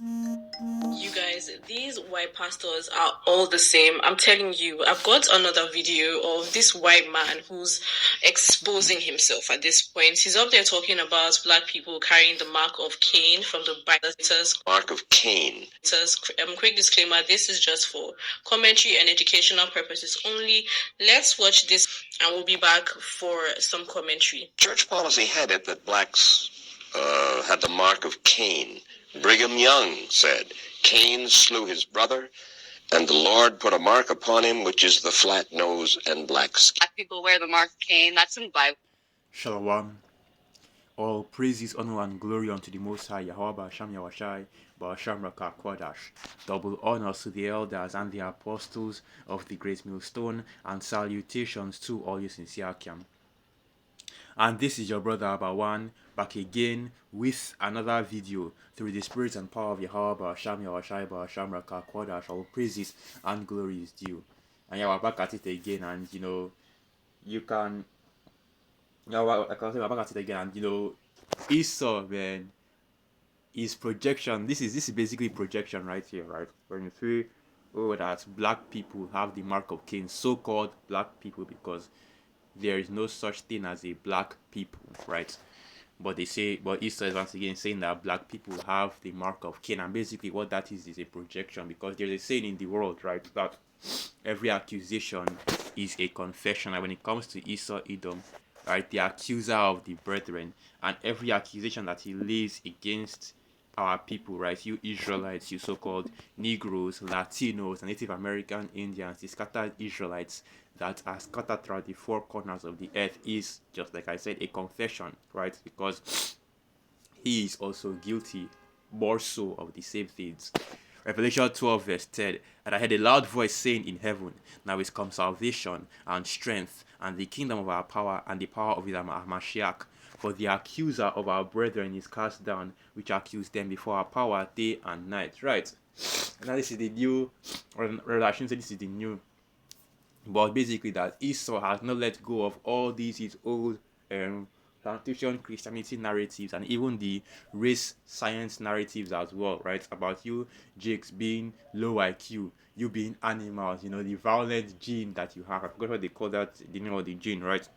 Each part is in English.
You guys, these white pastors are all the same. I'm telling you, I've got another video of this white man who's exposing himself at this point. He's up there talking about black people carrying the mark of Cain from the Bible. It says, mark of Cain. It says, quick disclaimer, this is just for commentary and educational purposes only. Let's watch this and we'll be back for some commentary. Church policy had it that blacks had the mark of Cain. Brigham Young said, Cain slew his brother, and the Lord put a mark upon him, which is the flat nose and black skin. Black people wear the mark of Cain. That's in the Bible. Shalom. All praises, honor, and glory unto the Most High, Yahweh Ba'asham Yawashai, Ba'asham Raka Kwadash. Double honors to the elders and the apostles of the Great Millstone, and salutations to all you sincere Kiam. And this is your brother Abawan, back again with another video through the spirit and power of Yahweh Ba'asham Yawashai, Ba'asham Raka Kwadash. All praises and glory is due. And yeah, we're back at it again, and you can... Yeah, I can say we're back at it again, and Esau, man, is projection. This is basically projection right here, right? When you say, oh, that black people have the mark of Cain, so-called black people, because there is no such thing as a black people, right? But Esau is once again saying that black people have the mark of Cain, and basically what that is a projection, because there's a saying in the world, right, that every accusation is a confession. And when it comes to Esau, Edom, right, the accuser of the brethren, and every accusation that he lays against our people, right, you Israelites, you so-called Negroes, Latinos, and Native American Indians, the scattered Israelites that are scattered throughout the four corners of the earth, is, just like I said, a confession, right? Because he is also guilty, more so, of the same things. Revelation 12 verse 10, and I heard a loud voice saying in heaven, now is come salvation and strength and the kingdom of our power and the power of our Mashiach. For the accuser of our brethren is cast down, which accused them before our power day and night. Right. And now this is the new, or I shouldn't say this is the new, but basically that Esau has not let go of all these his old plantation Christianity narratives, and even the race science narratives as well, right? About you Jakes being low IQ, you being animals, the violent gene that you have. I forgot what they call that, the name of the gene, right?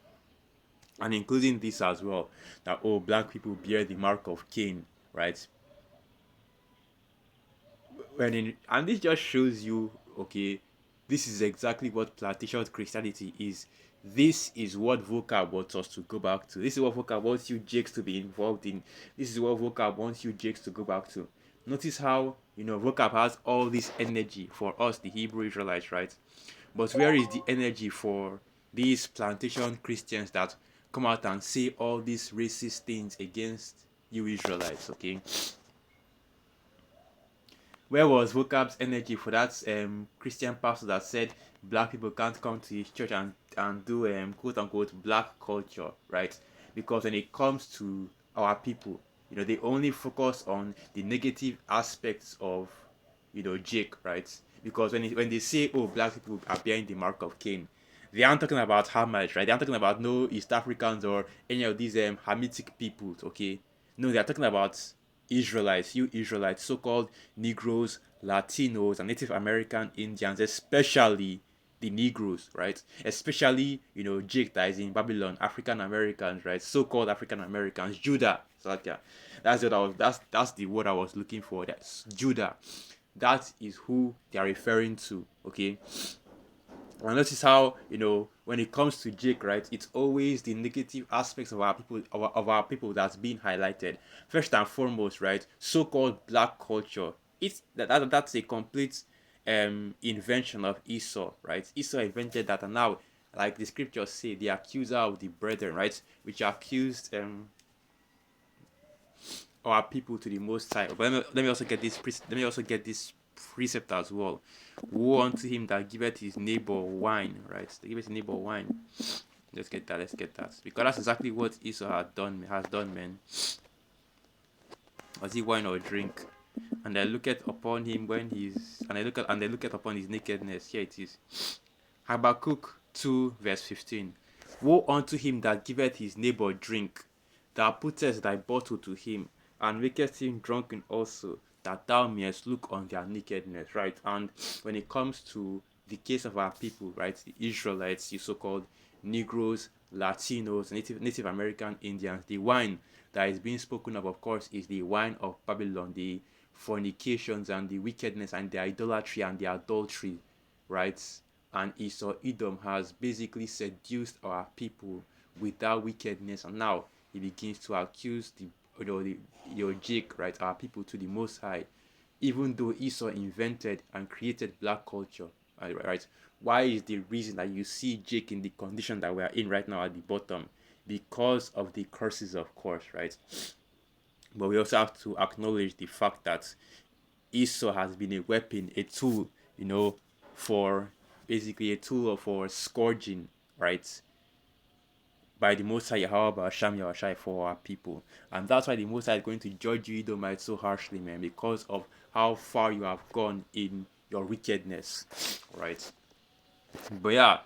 And including this as well, that black people bear the mark of Cain, right? And this just shows you, okay, this is exactly what plantation Christianity is. This is what Vocab wants us to go back to. This is what Vocab wants you Jakes to be involved in. This is what Vocab wants you Jakes to go back to. Notice how, Vocab has all this energy for us, the Hebrew Israelites, right? But where is the energy for these plantation Christians that come out and say all these racist things against you Israelites, okay? Where was Vocab's energy for that Christian pastor that said black people can't come to his church and do quote unquote black culture, right? Because when it comes to our people, they only focus on the negative aspects of Jake, right? Because when they say, oh, black people are bearing the mark of Cain, they aren't talking about Hamites, right? They aren't talking about no East Africans or any of these Hamitic peoples, okay? No, they are talking about Israelites, you Israelites, so-called Negroes, Latinos, and Native American Indians, especially the Negroes, right? Especially, Jake that is in Babylon, African Americans, right? So-called African Americans, Judah. So like, yeah, that's the word I was looking for. That's Judah. That is who they are referring to, okay? And notice how, when it comes to Jake, right, it's always the negative aspects of our people, of our people that's being highlighted. First and foremost, right, so-called black culture. That's a complete invention of Esau, right? Esau invented that, and now, like the scriptures say, the accuser of the brethren, right, which accused our people to the Most High. But let me also get this precept as well. Woe unto him that giveth his neighbor wine, right? They give his neighbor wine. Let's get that. Because that's exactly what Esau has done, man. Was he wine or drink? And I looketh upon him when he's and I looketh upon his nakedness. Here it is. Habakkuk 2 verse 15. Woe unto him that giveth his neighbor drink, that puttest thy bottle to him, and makest him drunken also, that thou mayest look on their nakedness, right? And when it comes to the case of our people, right, the Israelites, the so-called Negroes, Latinos, Native American Indians, the wine that is being spoken of course, is the wine of Babylon, the fornications and the wickedness and the idolatry and the adultery, right? And Esau Edom has basically seduced our people with that wickedness, and now he begins to accuse your Jake, right, our people, to the Most High, even though Esau invented and created black culture, right? Why is the reason that you see Jake in the condition that we are in right now at the bottom? Because of the curses, of course, right? But we also have to acknowledge the fact that Esau has been a weapon, a tool, for basically a tool for scourging, right? By the Most High Yahweh Hashem Yahushai for our people. And that's why the Most High is going to judge you, Edomite, so harshly, man, because of how far you have gone in your wickedness, right? But yeah,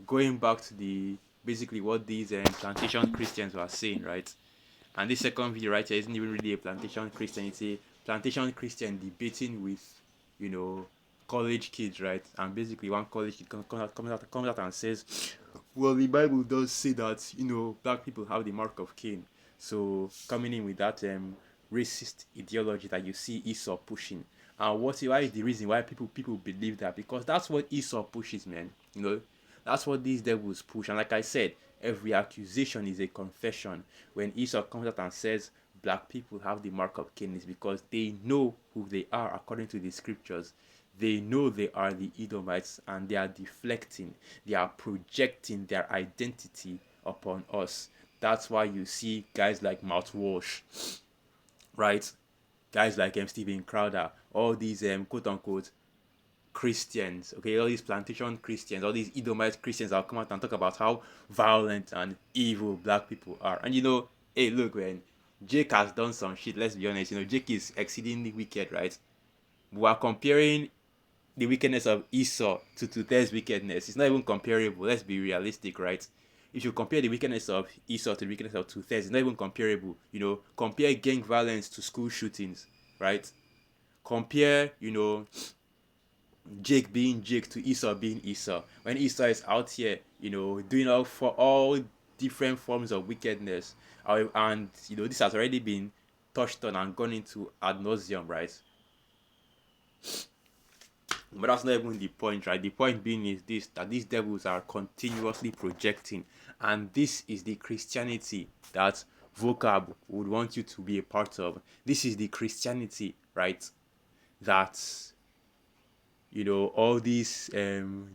going back to basically what these plantation Christians were saying, right? And this second video right here isn't even really a plantation Christian, it's a plantation Christian debating with, college kids, right? And basically one college kid comes out and says, well, the Bible does say that, black people have the mark of Cain. So coming in with that racist ideology that you see Esau pushing. And why is the reason why people believe that? Because that's what Esau pushes, man. That's what these devils push. And like I said, every accusation is a confession. When Esau comes out and says black people have the mark of Cain, it's because they know who they are according to the scriptures. They know they are the Edomites, and they are deflecting. They are projecting their identity upon us. That's why you see guys like Matt Walsh, right? Guys like Stephen Crowder, all these quote unquote Christians, okay, all these plantation Christians, all these Edomite Christians that will come out and talk about how violent and evil black people are. And hey, look, man, Jake has done some shit, let's be honest. Jake is exceedingly wicked, right? We are comparing the wickedness of Esau to Tuther's wickedness. It's not even comparable. Let's be realistic, right? If you compare the wickedness of Esau to the wickedness of Tuther, it's not even comparable. Compare gang violence to school shootings, right? Compare, Jake being Jake to Esau being Esau. When Esau is out here, doing all different forms of wickedness, and this has already been touched on and gone into ad nauseum, right? But that's not even the point, right? The point being is this, that these devils are continuously projecting, and this is the Christianity that Vocab would want you to be a part of. This is the Christianity, right, that all these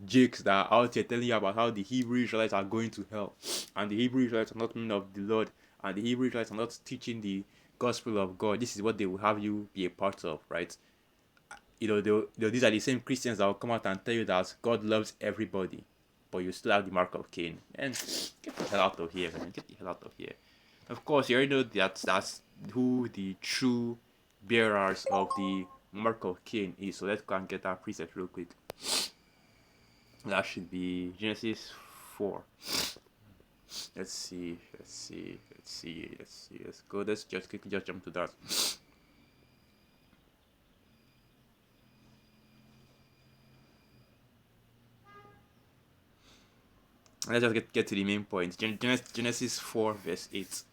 jakes that are out here telling you about how the Hebrew Israelites are going to hell, and the Hebrew Israelites are not men of the Lord, and the Hebrew Israelites are not teaching the gospel of God. This is what they will have you be a part of, right? These are the same Christians that will come out and tell you that God loves everybody, but you still have the mark of Cain. And get the hell out of here, man. Get the hell out of here. Of course, you already know that's who the true bearers of the mark of Cain is. So let's go and get that precept real quick. That should be Genesis 4. Let's see. Let's go. Let's just quickly jump to that. Let's just get to the main point. Genesis 4 verse 8.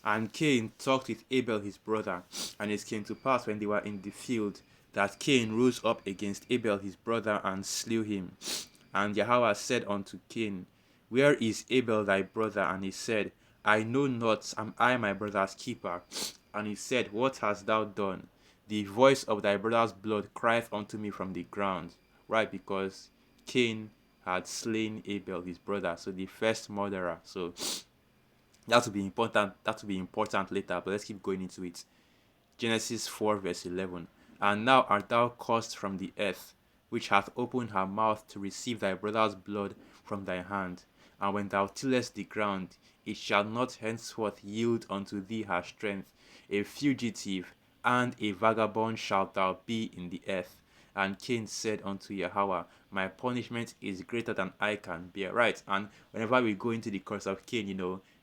And Cain talked with Abel his brother, and it came to pass when they were in the field that Cain rose up against Abel his brother and slew him. And Yahweh said unto Cain, Where is Abel thy brother? And he said, I know not, am I my brother's keeper? And he said, What hast thou done? The voice of thy brother's blood crieth unto me from the ground. Right, because Cain had slain Abel his brother, so the first murderer. So that will be important later, but let's keep going into it. Genesis 4 verse 11. And now art thou cursed from the earth, which hath opened her mouth to receive thy brother's blood from thy hand. And when thou tillest the ground, it shall not henceforth yield unto thee her strength. A fugitive and a vagabond shalt thou be in the earth. And Cain said unto Yahweh, My punishment is greater than I can bear. Right, and whenever we go into the curse of Cain,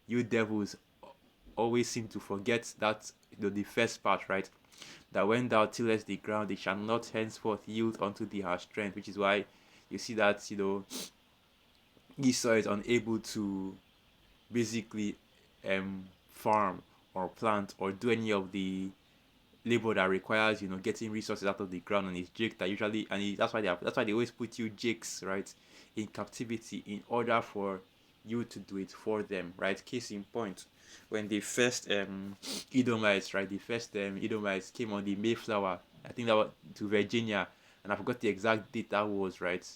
you devils always seem to forget that the first part, right? that when thou tillest the ground, it shall not henceforth yield unto thee her strength, which is why you see that, Esau is unable to basically farm or plant or do any of the labor that requires getting resources out of the ground, and it's Jake that usually, that's why they always put you Jakes, right, in captivity in order for you to do it for them, right? Case in point, when the first Edomites, right, the first Edomites came on the Mayflower, I think that was to Virginia, and I forgot the exact date that was, right?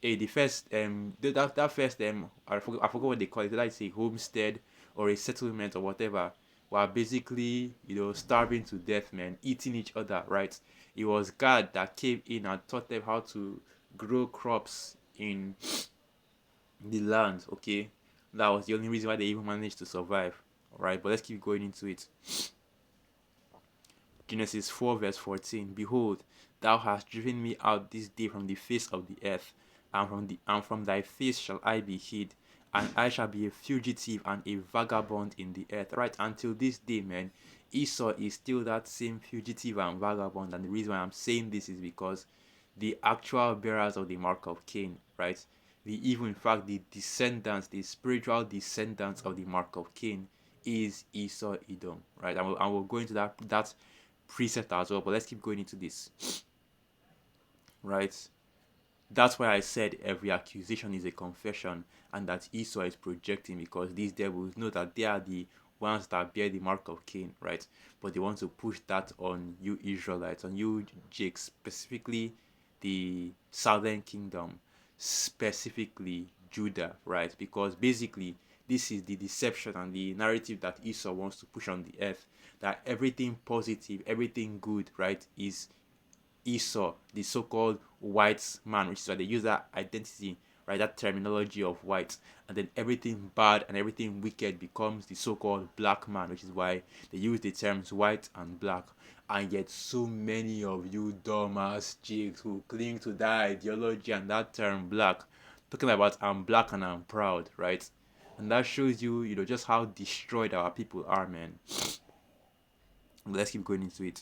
The first that first I forgot what they call it, like say homestead or a settlement or whatever, were basically starving to death, man, eating each other, right? It was God that came in and taught them how to grow crops in the land. Okay, that was the only reason why they even managed to survive. All right, but let's keep going into it. Genesis 4 verse 14. Behold, thou hast driven me out this day from the face of the earth, and from thy face shall I be hid, and I shall be a fugitive and a vagabond in the earth. Right, until this day, man, Esau is still that same fugitive and vagabond. And the reason why I'm saying this is because the actual bearers of the mark of Cain, right? Even in fact the descendants, the spiritual descendants of the mark of Cain is Esau Edom, right? And we'll go into that preset as well, but let's keep going into this, right? That's why I said every accusation is a confession, and that Esau is projecting, because these devils know that they are the ones that bear the mark of Cain, right? But they want to push that on you Israelites, on you Jake, specifically the southern kingdom, specifically Judah, right? Because basically this is the deception and the narrative that Esau wants to push on the earth, that everything positive, everything good, right, is Esau, the so-called white man, which is why they use that identity, right, that terminology of white, and then everything bad and everything wicked becomes the so-called black man, which is why they use the terms white and black. And yet so many of you dumbass chicks who cling to that ideology and that term black, talking about I'm black and I'm proud, right? And that shows you, just how destroyed our people are, man. But let's keep going into it.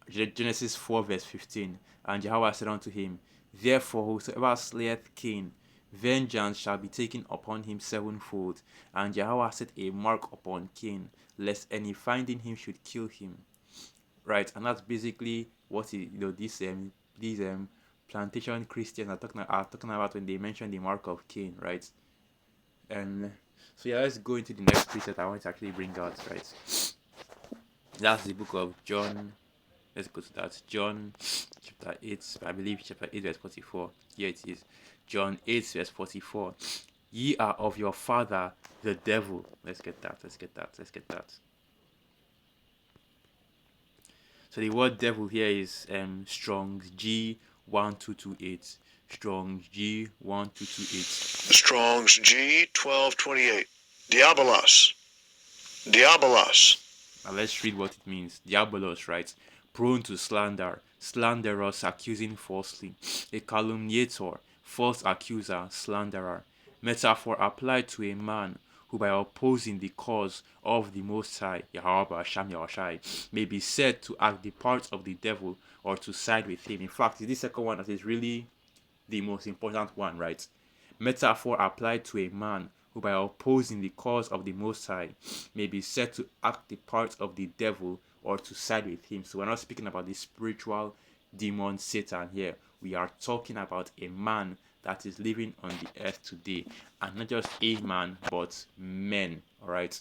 Genesis 4 verse 15. And Jehovah said unto him, Therefore whosoever slayeth Cain, vengeance shall be taken upon him sevenfold. And Jehovah set a mark upon Cain, lest any finding him should kill him. Right, and that's basically what these plantation Christians are talking about when they mention the mark of Cain, right? And so yeah, let's go into the next preset I want to actually bring out, right? That's the book of John. Let's go to that. John chapter 8, I believe chapter 8 verse 44. Here it is. John 8 verse 44. Ye are of your father the devil. Let's get that. So the word devil here is Strong's G1228. Strong's G1228. Strong's G1228. Diabolos. Diabolos. Now let's read what it means. Diabolos, right? Prone to slander, slanderous, accusing falsely, a calumniator, false accuser, slanderer. Metaphor applied to a man who, by opposing the cause of the Most High, Yahweh Hashem Yahushai, may be said to act the part of the devil or to side with him. In fact, this second one that is really the most important one, right? Metaphor applied to a man who, by opposing the cause of the Most High, may be said to act the part of the devil or to side with him. So we're not speaking about the spiritual demon Satan here. We are talking about a man that is living on the earth today, and not just a man, but men. All right,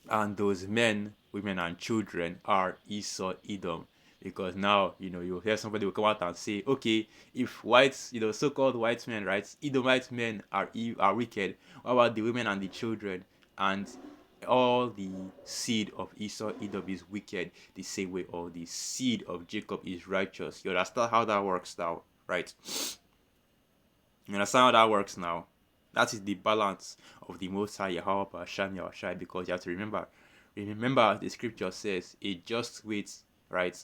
and those men, women, and children are Esau, Edom. Because now, you'll hear somebody will come out and say, okay, if whites, so-called white men, right, Edomite men are wicked, what about the women and the children? And all the seed of Esau, Edom is wicked the same way all the seed of Jacob is righteous. You understand how that works now, right? You understand how that works now? That is the balance of the Most High Yahweh Hashem Yahushai, because you have to remember the scripture says, a just weight, right,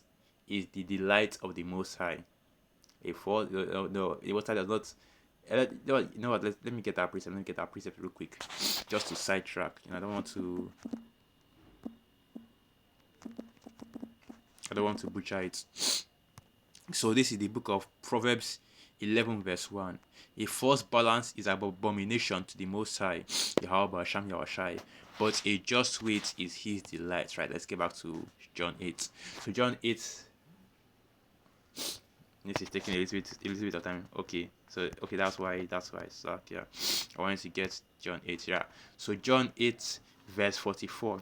is the delight of the Most High. The Most High does not You know what? Let me get that precept. Let me get that precept real quick, just to sidetrack. I don't want to. I don't want to butcher it. So this is the book of Proverbs 11 verse 1. A false balance is an abomination to the Most High, Yahweh Hashem Yahushai, but a just weight is his delight. Right, let's get back to John 8. So John 8, this is taking a little bit of time. Okay, so okay, that's why it's like, yeah, I wanted to get John 8. Yeah, so John 8 verse 44.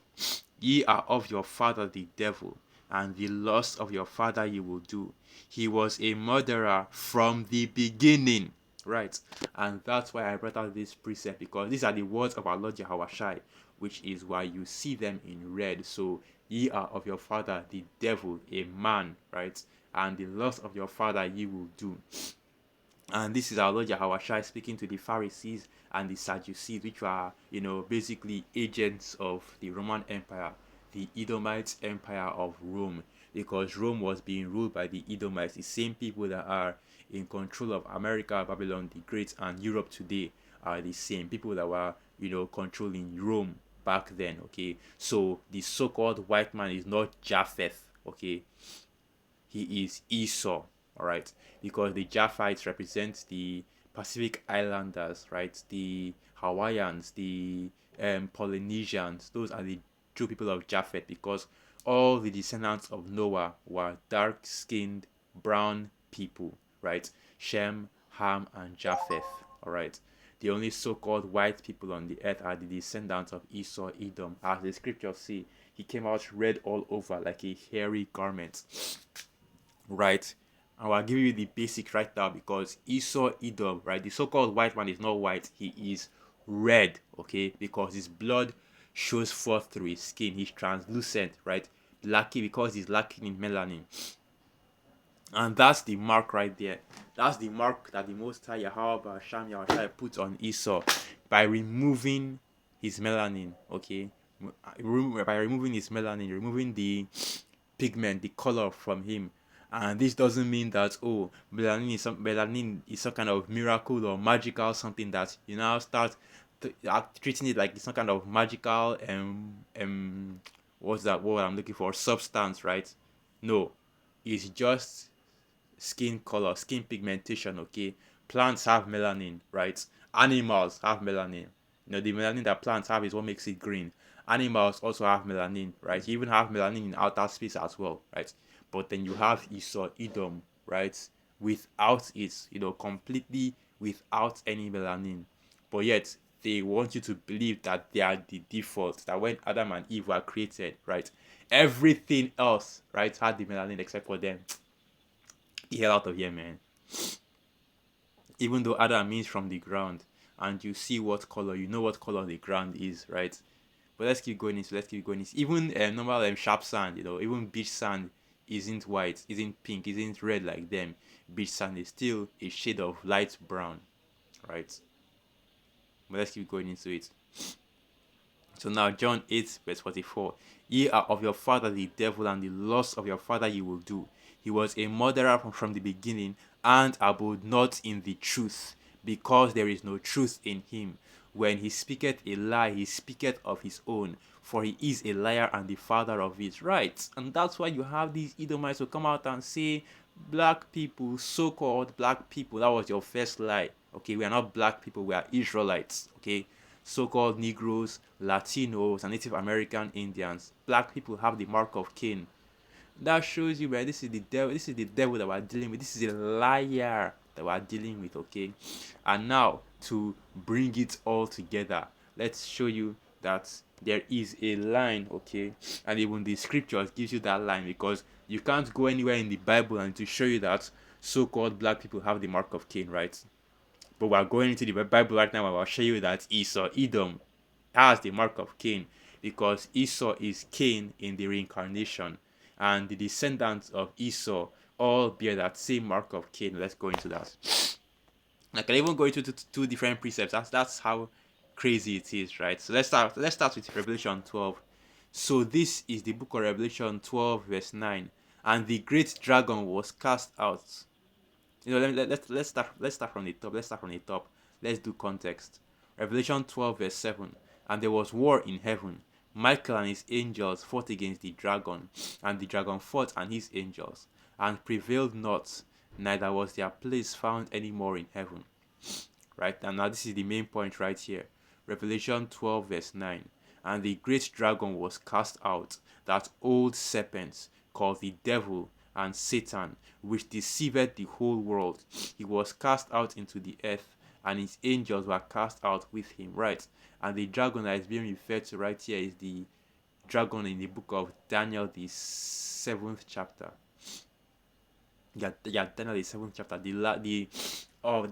Ye are of your father the devil, and the lust of your father you will do. He was a murderer from the beginning. Right, and that's why I brought out this precept, because these are the words of our Lord Yahushai, which is why you see them in red. So ye are of your father the devil, a man, right? And the lust of your father ye will do. And this is our Lord Yahushua speaking to the Pharisees and the Sadducees, which were, basically agents of the Roman Empire, the Edomite Empire of Rome, because Rome was being ruled by the Edomites, the same people that are in control of America, Babylon the Great, and Europe today are the same people that were, controlling Rome back then. Okay, so the so-called white man is not Japheth. Okay, he is Esau. All right, because the Japhites represent the Pacific Islanders, right? The Hawaiians, the Polynesians. Those are the true people of Japheth, because all the descendants of Noah were dark-skinned brown people, right? Shem, Ham, and Japheth. All right. The only so-called white people on the earth are the descendants of Esau, Edom. As the scriptures say, he came out red all over like a hairy garment, right? And I'll give you the basic right now, because Esau, Edom, right? The so-called white man is not white, he is red, okay? Because his blood shows forth through his skin. He's translucent, right? Lucky because he's lacking in melanin. And that's the mark right there. That's the mark that the Most High Yahweh Hashem Yahushua put on Esau by removing his melanin, okay? By removing his melanin, removing the pigment, the color from him. And this doesn't mean that, oh, melanin is some kind of miracle or magical something that you now start treating it like it's some kind of magical what's that word I'm looking for, substance, right? No, it's just skin color, skin pigmentation. Okay, plants have melanin, right? Animals have melanin. The melanin that plants have is what makes it green. Animals also have melanin, right? You even have melanin in outer space as well, right? But then you have Esau, Edom, right? Without it, completely without any melanin. But yet they want you to believe that they are the default, that when Adam and Eve were created, right, everything else, right, had the melanin except for them. The hell out of here, man. Even though Adam means from the ground, and you see what color, you know what color the ground is, right? But let's keep going into. Even normal sharp sand, even beach sand isn't white, isn't pink, isn't red like them. Beach sand is still a shade of light brown, right? But let's keep going into it. So now John 8 verse 44. Ye are of your father the devil, and the lust of your father you will do. He was a murderer from the beginning, and abode not in the truth, because there is no truth in him. When he speaketh a lie, he speaketh of his own, for he is a liar and the father of it. Right? And that's why you have these Edomites who come out and say, black people, so-called black people, that was your first lie. Okay, we are not black people, we are Israelites. Okay, so-called Negroes, Latinos, and Native American Indians. Black people have the mark of Cain. That shows you, man, this is the devil. This is the devil that we're dealing with. This is a liar that we're dealing with, okay? And now, to bring it all together, let's show you that there is a line, okay? And even the scriptures gives you that line, because you can't go anywhere in the Bible and to show you that so-called black people have the mark of Cain, right? But we're going into the Bible right now, and I'll show you that Esau, Edom, has the mark of Cain, because Esau is Cain in the reincarnation, and the descendants of Esau all bear that same mark of Cain. Let's go into that. I can even go into two different precepts. That's how crazy it is, right? So let's start with Revelation 12. So this is the book of Revelation 12 verse 9. And the great dragon was cast out, Let's start from the top. Let's do context. Revelation 12 verse 7. And there was war in heaven. Michael and his angels fought against the dragon, and the dragon fought and his angels, and prevailed not, neither was their place found any more in heaven. Right? And now this is the main point right here. Revelation 12 verse 9. And the great dragon was cast out, that old serpent called the devil and Satan, which deceived the whole world. He was cast out into the earth, and his angels were cast out with him. Right? And the dragon that is being referred to right here is the dragon in the book of Daniel, the 7th chapter. Daniel, the 7th chapter. The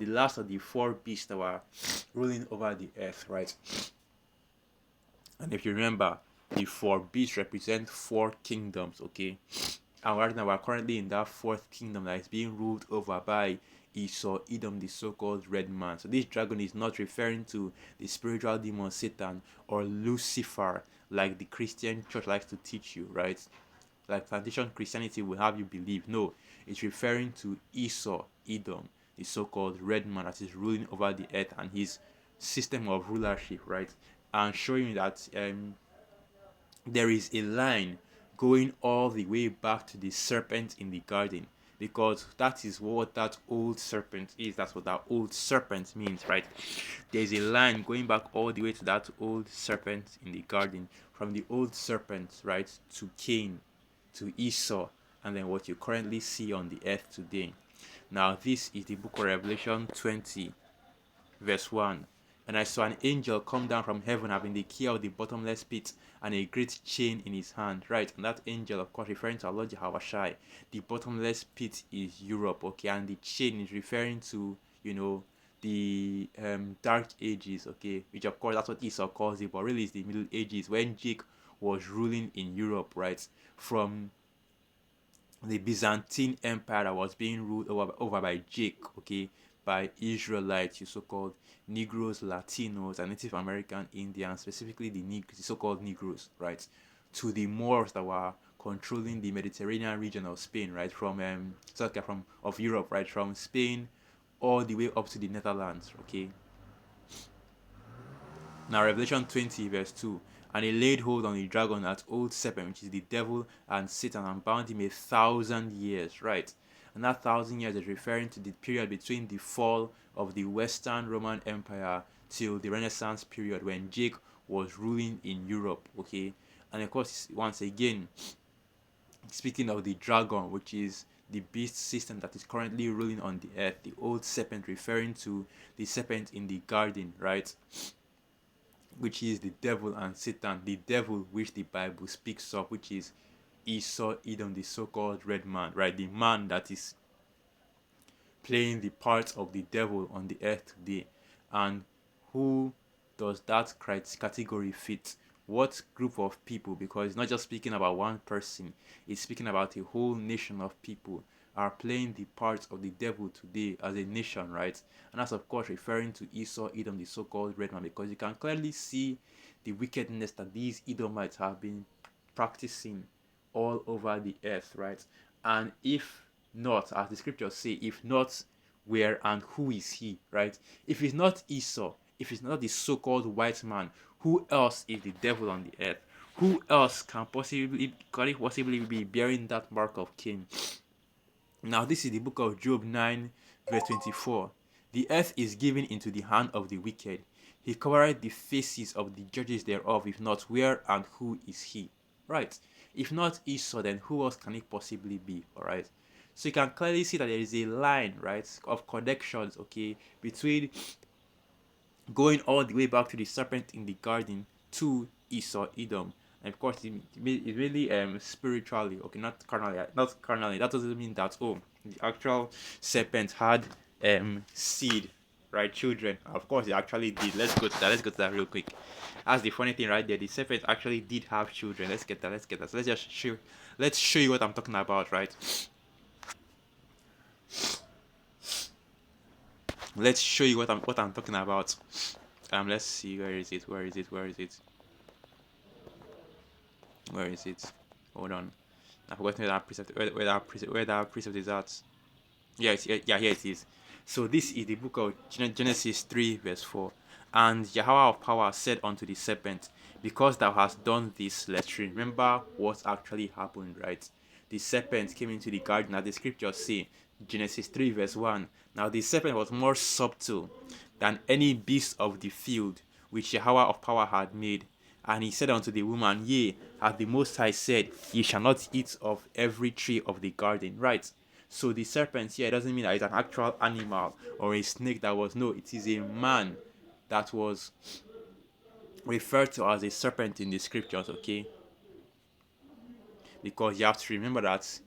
last of the four beasts that were ruling over the earth, right? And if you remember, the four beasts represent four kingdoms, okay? And right now we're currently in that fourth kingdom that is being ruled over by Esau, Edom, the so-called red man. So this dragon is not referring to the spiritual demon Satan or Lucifer like the Christian church likes to teach you, right? Like plantation Christianity will have you believe. No, it's referring to Esau, Edom, the so-called red man that is ruling over the earth and his system of rulership, right? And showing that there is a line going all the way back to the serpent in the garden, because that is what that old serpent is. That's what that old serpent means, right? There's a line going back all the way to that old serpent in the garden, from the old serpent, right, to Cain, to Esau, and then what you currently see on the earth today. Now this is the book of Revelation 20 verse 1. And I saw an angel come down from heaven, having the key of the bottomless pit and a great chain in his hand. Right, and that angel, of course, referring to our Lord Yahushua. The bottomless pit is Europe, okay, and the chain is referring to, the dark ages, okay, which of course that's what Esau calls it, but really it's the Middle Ages when Jake was ruling in Europe, right, from the Byzantine Empire that was being ruled over by Jake, okay, by Israelites, the so-called Negroes, Latinos, and Native American Indians, specifically the so-called Negroes, right, to the Moors that were controlling the Mediterranean region of Spain, right, from of Europe, right, from Spain all the way up to the Netherlands, okay. Now Revelation 20 verse 2. And he laid hold on the dragon, that old serpent, which is the devil and Satan, and bound him 1,000 years, right? And that 1,000 years is referring to the period between the fall of the Western Roman Empire till the Renaissance period when Jake was ruling in Europe, okay? And of course, once again, speaking of the dragon, which is the beast system that is currently ruling on the earth, the old serpent referring to the serpent in the garden, right? Which is the devil and Satan, the devil which the Bible speaks of, which is Esau, Edom, the so-called red man, right? The man that is playing the part of the devil on the earth today. And who does that category fit? What group of people? Because it's not just speaking about one person, it's speaking about a whole nation of people are playing the part of the devil today as a nation, right? And that's of course referring to Esau, Edom, the so-called red man, because you can clearly see the wickedness that these Edomites have been practicing all over the earth, right? And if not, as the scriptures say, if not, where and who is he, right? If it's not Esau, if it's not the so-called white man, who else is the devil on the earth? Who else can possibly be bearing that mark of Cain? Now this is the book of Job 9 verse 24. The earth is given into the hand of the wicked. He covereth the faces of the judges thereof. If not, where and who is he? Right. If not Esau, then who else can it possibly be? Alright. So you can clearly see that there is a line, right, of connections, okay, between going all the way back to the serpent in the garden to Esau, Edom. And of course, it really spiritually, okay, not carnally. Not carnally. That doesn't mean that the actual serpent had seed, right, children. Of course, it actually did. Let's go to that. Let's go to that real quick. That's the funny thing right there. The serpent actually did have children. Let's get that. Let's get that. So let's just show. Let's show you what I'm talking about, right? Let's show you what I'm talking about. Let's see, where is it? Hold on. I've forgotten where that precept is at. Yes, yeah, here it is. So this is the book of Genesis 3, verse 4. And Yahweh of power said unto the serpent, because thou hast done this, let's remember what actually happened, right? The serpent came into the garden, as the scriptures say, Genesis 3, verse 1. Now the serpent was more subtle than any beast of the field which Yahweh of power had made. And he said unto the woman, Yea, as the Most High said, ye shall not eat of every tree of the garden. Right? So the serpent here doesn't mean that it's an actual animal or a snake that was. No, it is a man that was referred to as a serpent in the scriptures, okay? Because you have to remember that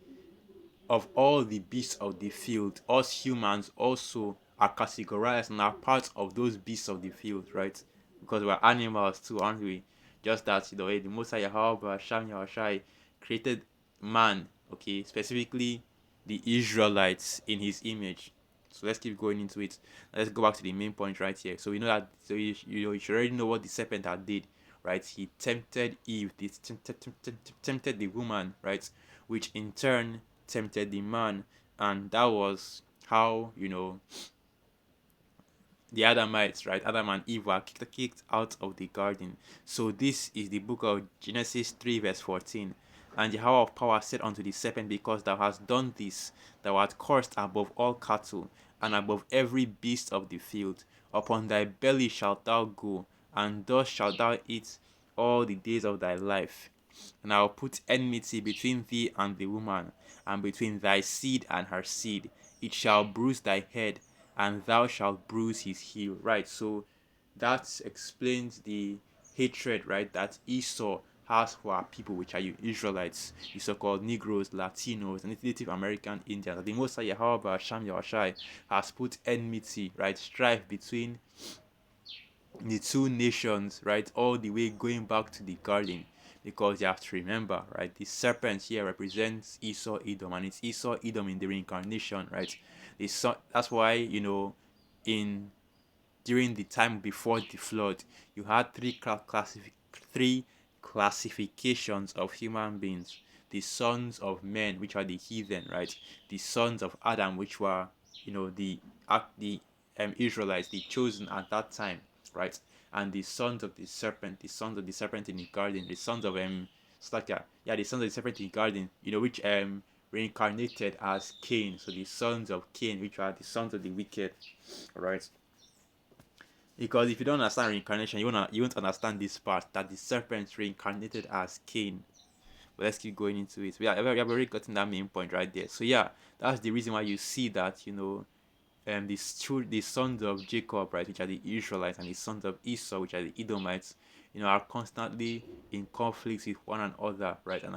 of all the beasts of the field, us humans also are categorized and are part of those beasts of the field, right? Because we're animals too, aren't we? Just that, the Most High Yahweh Hashem Yahushai created man, okay, specifically the Israelites in his image. So let's keep going into it. Let's go back to the main point right here. So we know that, so you should already know what the serpent had did, right? He tempted Eve, tempted the woman, right? Which in turn tempted the man, and that was how the Adamites, right? Adam and Eve were kicked out of the garden. So this is the book of Genesis 3, verse 14. And Jehovah of power said unto the serpent, because thou hast done this, thou art cursed above all cattle, and above every beast of the field. Upon thy belly shalt thou go, and thus shalt thou eat all the days of thy life. And I will put enmity between thee and the woman, and between thy seed and her seed. It shall bruise thy head, and thou shalt bruise his heel. Right, so that explains the hatred, right, that Esau has for our people, which are you Israelites, you so-called Negroes, Latinos, and Native American Indians. The Most High Yahweh Hashem Yahushai has put enmity, right, strife between the two nations, right, all the way going back to the garden. Because you have to remember, right, the serpent here represents Esau Edom, and it's Esau Edom in the reincarnation, right? That's why, in during the time before the flood, you had three classifications of human beings: the sons of men, which are the heathen, right? The sons of Adam, which were, the Israelites, the chosen at that time, right? And the sons of the serpent, in the garden, the sons of the sons of the serpent in the garden, which reincarnated as Cain. So the sons of Cain, which are the sons of the wicked, right? Because if you don't understand reincarnation, you won't understand this part, that the serpent reincarnated as Cain. But let's keep going into it. We have already gotten that main point right there. So yeah, that's the reason why you see that, the sons of Jacob, right, which are the Israelites, and the sons of Esau, which are the Edomites, are constantly in conflicts with one another, right? And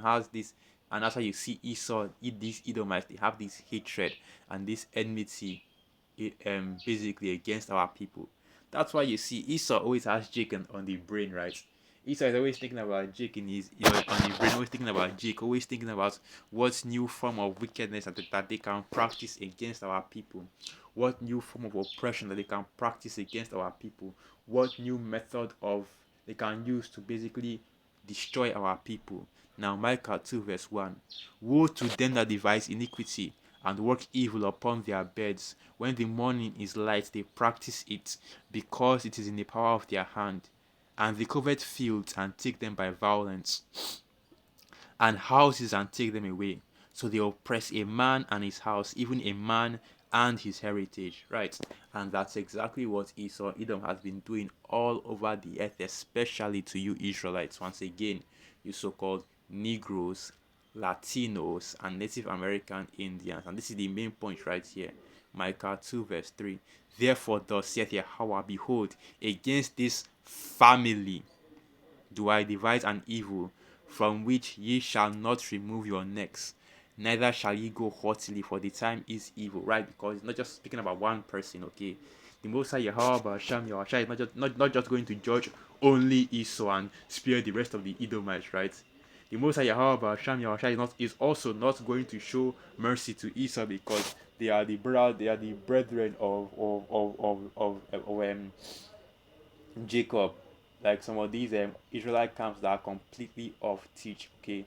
that's why you see Esau, these Edomites, they have this hatred and this enmity, basically against our people. That's why you see Esau always has Jake on the brain, right? Esau is always thinking about Jake in his, on the brain, always thinking about Jake, always thinking about what new form of wickedness that they can practice against our people, what new form of oppression that they can practice against our people, what new method of they can use to basically destroy our people. Now, Micah 2, verse 1. Woe to them that devise iniquity and work evil upon their beds. When the morning is light, they practice it, because it is in the power of their hand. And they covet fields and take them by violence, and houses and take them away. So they oppress a man and his house, even a man and his heritage, right? And that's exactly what Esau Edom has been doing all over the earth, especially to you Israelites. Once again, you so-called Negroes, Latinos, and Native American Indians. And this is the main point right here. Micah 2, verse 3. Therefore, thus saith Yahweh, behold, against this family do I devise an evil, from which ye shall not remove your necks, neither shall ye go haughtily, for the time is evil, right? Because it's not just speaking about one person, okay? The Most High Yahweh Hashem Yahushua is not just going to judge only Esau and spare the rest of the Edomites, right? The Most High Yahweh Hashem Yahushua is also not going to show mercy to Esau, because they are the brethren of Jacob. Like some of these Israelite camps that are completely off teach. Okay,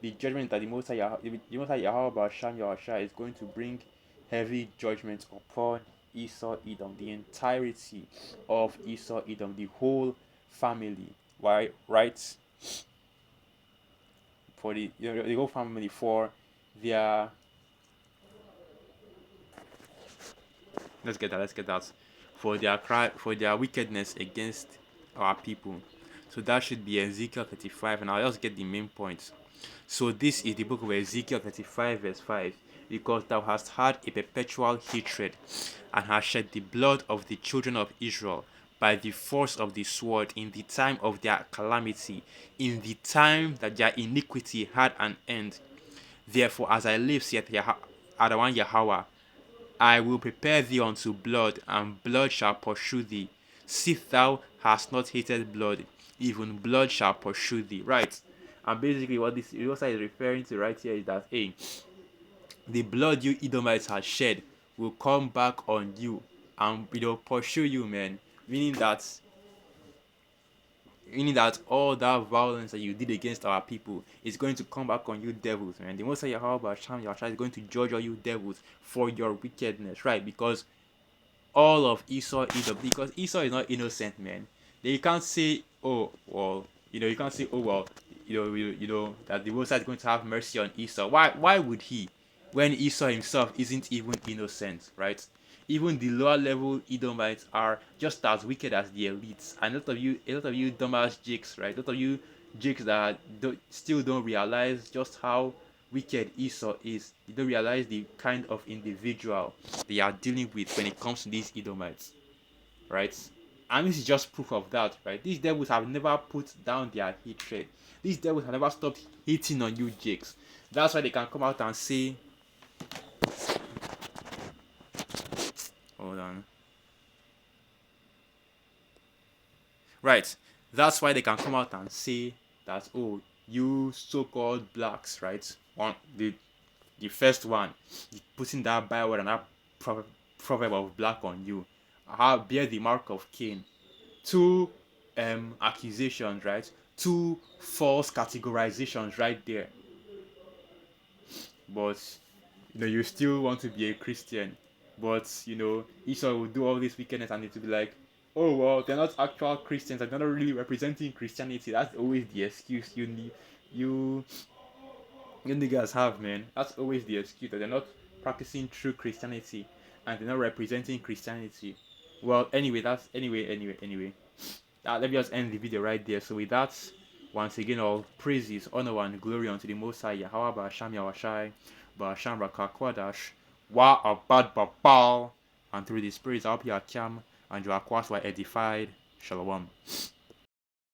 the judgment that the Most High Yahweh Hashem Yahushua is going to bring heavy judgment upon Esau Edom, the entirety of Esau Edom, the whole family. Why? Right? For the whole family, for their, let's get that, for their cry, for their wickedness against our people. So that should be Ezekiel 35, and I'll just get the main points. So this is the book of Ezekiel 35 verse 5. Because thou hast had a perpetual hatred, and hast shed the blood of the children of Israel by the force of the sword in the time of their calamity, in the time that their iniquity had an end. Therefore, as I live, saith Adawan Yahweh, I will prepare thee unto blood, and blood shall pursue thee. Sith thou hast not hated blood, even blood shall pursue thee. Right. And basically what this also is referring to right here is that, hey, the blood you Edomites had shed will come back on you and pursue you, man. Meaning that all that violence that you did against our people is going to come back on you devils, man. The Most High Yahweh Hashem Yahshua is going to judge all you devils for your wickedness, right? Because all of Esau Edom, because Esau is not innocent, man. You can't say, oh well, you can't say, oh well, that the Most High is going to have mercy on Esau. Why would he, when Esau himself isn't even innocent, right? Even the lower level Edomites are just as wicked as the elites. And a lot of you dumbass jakes, right? A lot of you jakes that still don't realize just how wicked Esau is. You don't realize the kind of individual they are dealing with when it comes to these Edomites, right? And this is just proof of that, right? These devils have never put down their hatred. These devils have never stopped hating on you jakes. That's why they can come out and say, hold on. Right. That's why they can come out and say that, oh, you so-called blacks, right? The first one, putting that byword and that proverb of black on you, bear the mark of Cain. Two accusations, right? Two false categorizations right there. But you still want to be a Christian. But Esau will do all this wickedness and it will be like, oh well, they're not actual Christians, they're not really representing Christianity. That's always the excuse you niggas have, man. That's always the excuse, that they're not practicing true Christianity and they're not representing Christianity. Well, anyway, let me just end the video right there. So with that, once again, all praises, honor, and glory unto the Most High Yahweh Ba'asham Yawashai Ba'asham Rakakwadash Wa Abad Babal, and through the spirits of Yakim and your aquas were edified. Shalom.